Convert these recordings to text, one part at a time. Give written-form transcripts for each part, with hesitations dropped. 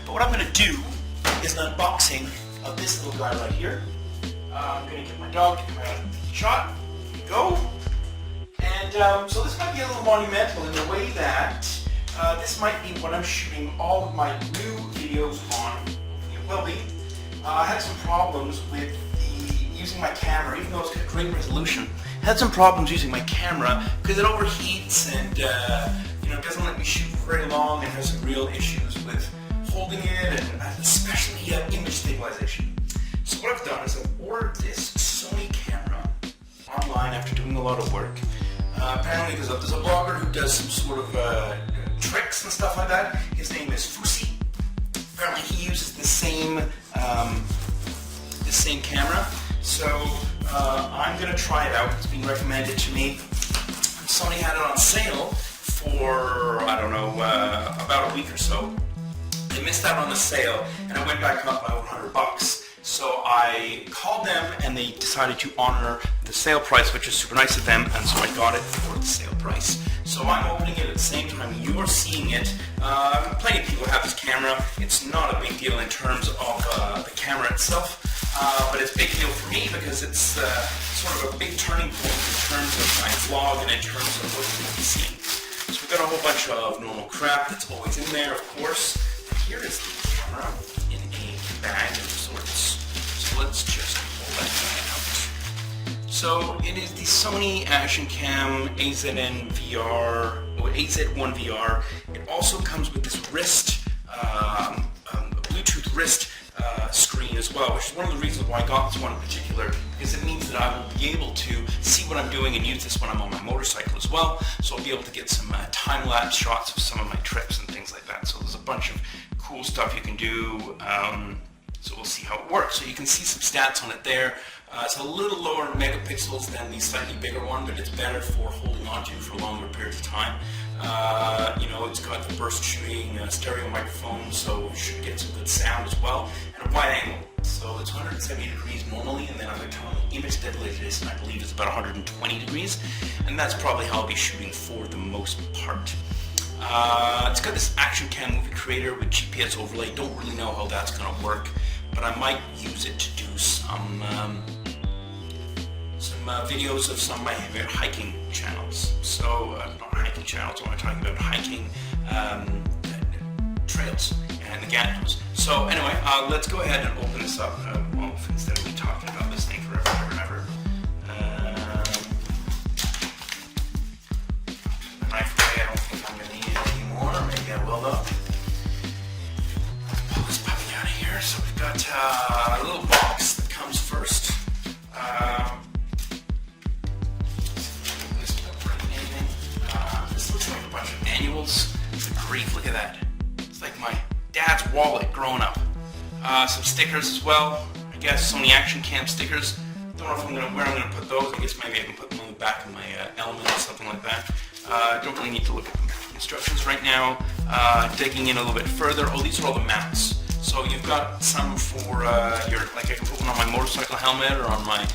But what I'm going to do is an unboxing of this little guy right here. I'm going to get my dog to come out of the shot. Here we go. And so this might be a little monumental in the way that this might be what I'm shooting all of my new videos on. It will be. I had some problems with using my camera, even though it's got great resolution. I had some problems using my camera because it overheats and it doesn't let me shoot for very long and has some real issues with holding it and especially image stabilization. So what I've done is I've ordered this Sony camera online after doing a lot of work. Apparently there's a blogger who does some sort of tricks and stuff like that. His name is Fusi. Apparently he uses the same camera. So I'm going to try it out. It's been recommended to me. Sony had it on sale for, I don't know, about a week or so. I missed out on the sale and I went back up by $100. So I called them and they decided to honor the sale price, which is super nice of them, and so I got it for the sale price. So I'm opening it at the same time you're seeing it. Plenty of people have this camera. It's not a big deal in terms of the camera itself, but it's a big deal for me because it's sort of a big turning point in terms of my vlog and in terms of what you're going to be seeing. So we've got a whole bunch of normal crap that's always in there, of course. Here is the camera in a bag of sorts. So let's just pull that guy out. So it is the Sony Action Cam AZ1VR. It also comes with this wrist, Bluetooth wrist screen as well, which is one of the reasons why I got this one in particular, because it means that I will be able to see what I'm doing and use this when I'm on my motorcycle as well. So I'll be able to get some time-lapse shots of some of my trips and things like that. So there's a bunch of cool stuff you can do. So we'll see how it works. So you can see some stats on it there. It's a little lower in megapixels than the slightly bigger one, but it's better for holding onto for longer periods of time. It's got the burst shooting stereo microphone, so you should get some good sound as well, and a wide angle. So it's 170 degrees normally, and then I'm going to turn on the image stabilization, and I believe it's about 120 degrees, and that's probably how I'll be shooting for the most part. It's got this Action Cam Movie Creator with GPS overlay. Don't really know how that's going to work, but I might use it to do some videos of some of my favorite hiking channels. So, not hiking channels, what am I talking about? Hiking trails and the Gantos. So anyway, let's go ahead and open this up. Instead of me talking about this thing forever and ever. The knife away, I don't think I'm going to need it anymore. Maybe I will though. Pull this puppy out of here. So we've got a little box that comes first. This looks like a bunch of manuals. Good grief, look at that. It's like my dad's wallet growing up. Some stickers as well. I guess Sony Action Cam stickers. Don't know if where I'm going to put those. I guess maybe I can put them on the back of my Element or something like that. Don't really need to look at the instructions right now. Digging in a little bit further. Oh, these are all the mounts. So you've got some for like I can put one on my motorcycle helmet or on my,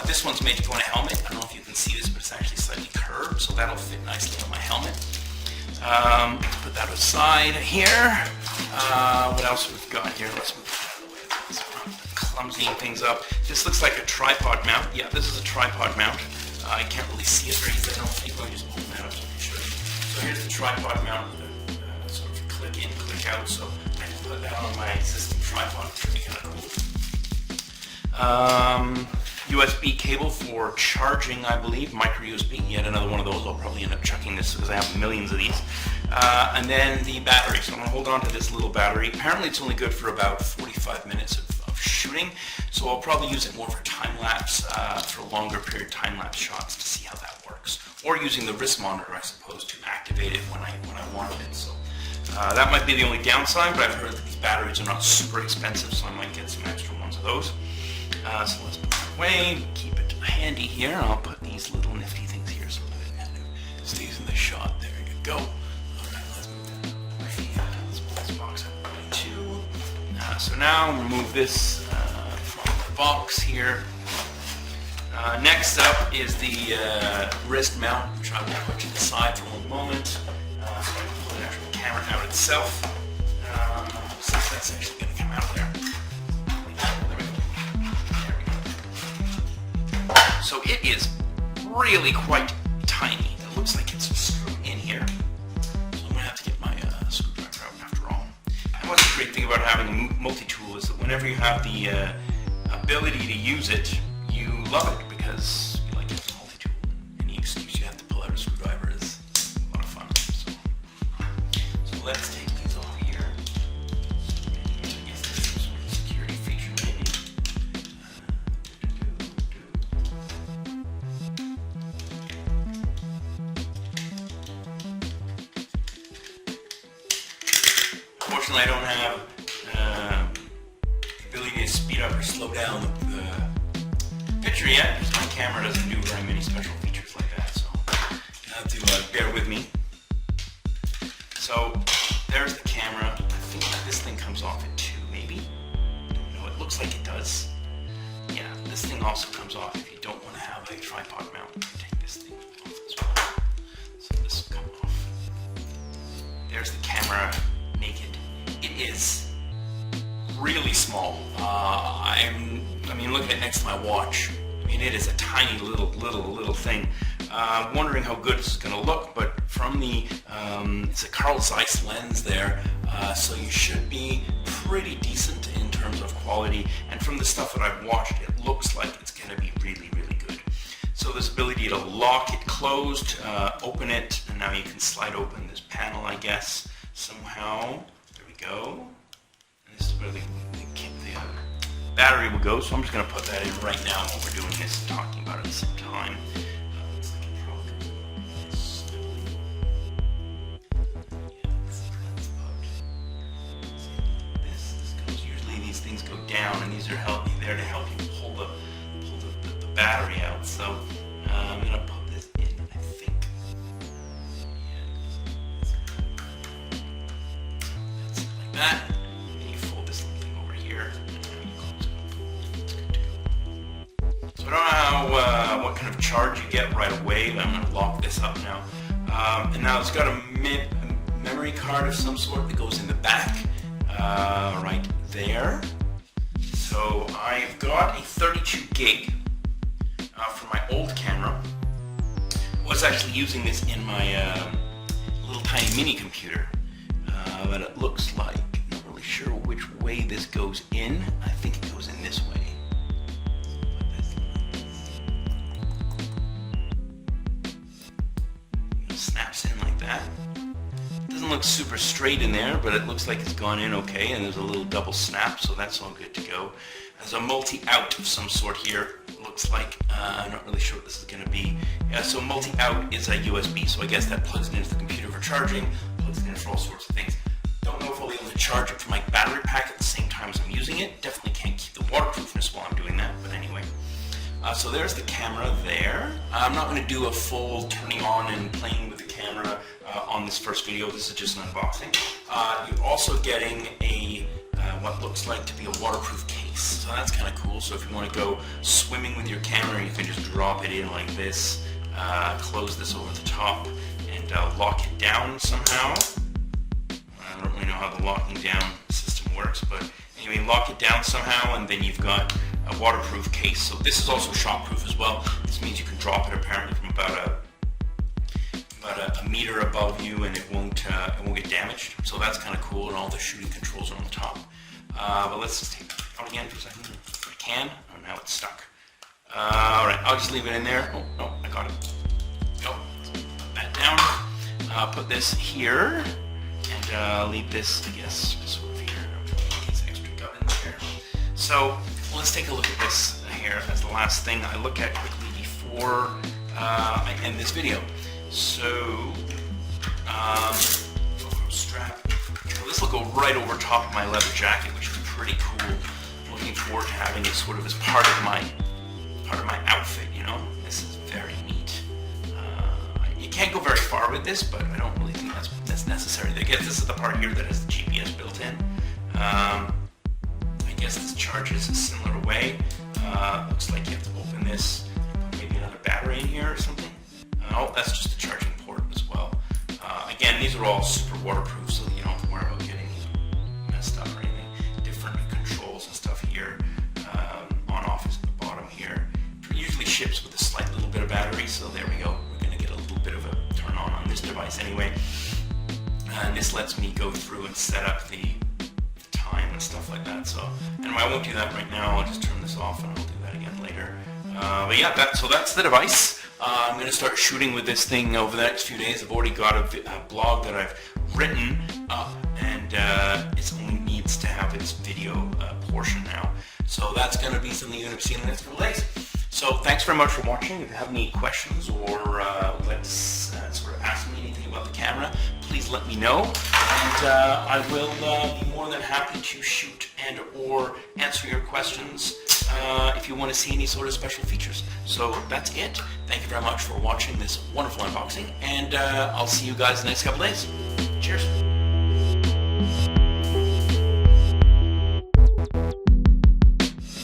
this one's made to go on a helmet. I don't know if you can see this, but it's actually slightly curved, so that'll fit nicely on my helmet. Put that aside here. What else we've got here? Let's move that out of the way. It's clumsying things up. This looks like a tripod mount. Yeah, this is a tripod mount. I can't really see it very easily. I don't think I'll just open that up so I can show you. So here's the tripod mount with a sort of click in, click out. So I can put that on my existing tripod, which would be kind of cool. USB cable for charging, I believe. Micro USB, yet another one of those. I'll probably end up chucking this because I have millions of these. And then the battery. So I'm going to hold on to this little battery. Apparently it's only good for about 45 minutes of shooting. So I'll probably use it more for time-lapse, for longer period time-lapse shots to see how that works. Or using the wrist monitor, I suppose, to activate it when I wanted it. So that might be the only downside, but I've heard that these batteries are not super expensive, so I might get some extra ones of those. So let's put it away, keep it handy here, and I'll put these little nifty things here so that it stays in the shot. There you go. Alright, let's move that away. Let's pull this box out of the way too. So now remove this from the box here. Next up is the wrist mount, which I will put to the side for one moment. So I can pull the actual camera out itself. Since that's that's actually going to come out of there. There we go. So it is really quite tiny. It looks like it's screwed in here. So I'm going to have to get my screwdriver out after all. And what's the great thing about having a multi-tool is that whenever you have the ability to use it, you love it because you like it as a multi-tool. Any excuse you have to pull out a screwdriver is a lot of fun. So let's take these off here. I guess this is some sort of security feature maybe. Unfortunately, I don't have the ability to speed up or slow down the picture yet, because my camera doesn't do very many special features like that, so you have to bear with me. So there's the camera. I think this thing comes off at 2, maybe. Don't know. It looks like it does. Yeah, this thing also comes off if you don't want to have a tripod mount. Take this thing off as well. So this will come off. There's the camera naked. It is really small. I mean, look at it next to my watch. I mean, it is a tiny little thing. Wondering how good this is going to look, but from the it's a Carl Zeiss lens there, so you should be pretty decent in terms of quality. And from the stuff that I've watched, it looks like it's going to be really good. So this ability to lock it closed, open it, and now you can slide open this panel, I guess, somehow. There we go. And this is where the battery will go, so I'm just going to put that in right now while we're doing this and talking about it at the same time. Looks like it probably is. Yeah, that's about. This goes. Usually these things go down, and these are there to help you pull the battery out. So I'm going to put this in, I think. Yeah, that's like that. And you fold this little thing over here. So I don't know what kind of charge you get right away, but I'm going to lock this up now. And now it's got a memory card of some sort that goes in the back, right there. So I've got a 32 gig from my old camera. I was actually using this in my little tiny mini computer, but it looks like, I'm not really sure which way this goes in. I think it goes in this way. Snaps in like that. Doesn't look super straight in there, but it looks like it's gone in okay, and there's a little double snap, so that's all good to go. There's a multi-out of some sort here. Looks like, I'm not really sure what this is going to be. Yeah, so multi-out is a USB, so I guess that plugs it into the computer for charging, plugs it in for all sorts of things. Don't know if I'll be able to charge it from my battery pack at the same time as I'm using it. Definitely can't keep the waterproofness while I'm doing that, but anyway. So there's the camera there. I'm not going to do a full turning on and playing with the camera on this first video. This is just an unboxing. You're also getting a what looks like to be a waterproof case. So that's kind of cool. So if you want to go swimming with your camera, you can just drop it in like this, close this over the top, and lock it down somehow. I don't really know how the locking down system works, but anyway, lock it down somehow, and then you've got a waterproof case. So this is also shockproof as well. This means you can drop it apparently from about a meter above you, and it won't get damaged. So that's kind of cool, and all the shooting controls are on the top. But let's just take it out again for a second. If I can. Oh, now it's stuck. All right, I'll just leave it in there. Oh no, I got it. Go. Put that down. Put this here, and leave this, I guess, sort of here. These extra gubbins here. So let's take a look at this here as the last thing I look at quickly before I end this video. So, strap. Well, this will go right over top of my leather jacket, which is pretty cool. Looking forward to having it sort of as part of my outfit. You know, this is very neat. You can't go very far with this, but I don't really think that's necessary. I guess this is the part here that has the GPS built in. I guess this charges a similar way. Looks like you have to open this, put maybe another battery in here or something. Oh, that's just a charging port as well. Again, these are all super waterproof, so you don't have to worry about getting messed up or anything. this lets me go through and set up the time and stuff like that. So, and I won't do that right now. I'll just turn this off and I'll do that again later. But yeah, so that's the device. I'm going to start shooting with this thing over the next few days. I've already got a blog that I've written up, and it only needs to have its video portion now. So that's going to be something you're going to see in the next couple days. So thanks very much for watching. If you have any questions or sort of ask me anything about the camera, please let me know, and I will be more than happy to shoot and or answer your questions if you want to see any sort of special features. So that's it. Thank you very much for watching this wonderful unboxing, and I'll see you guys in the next couple days. Cheers.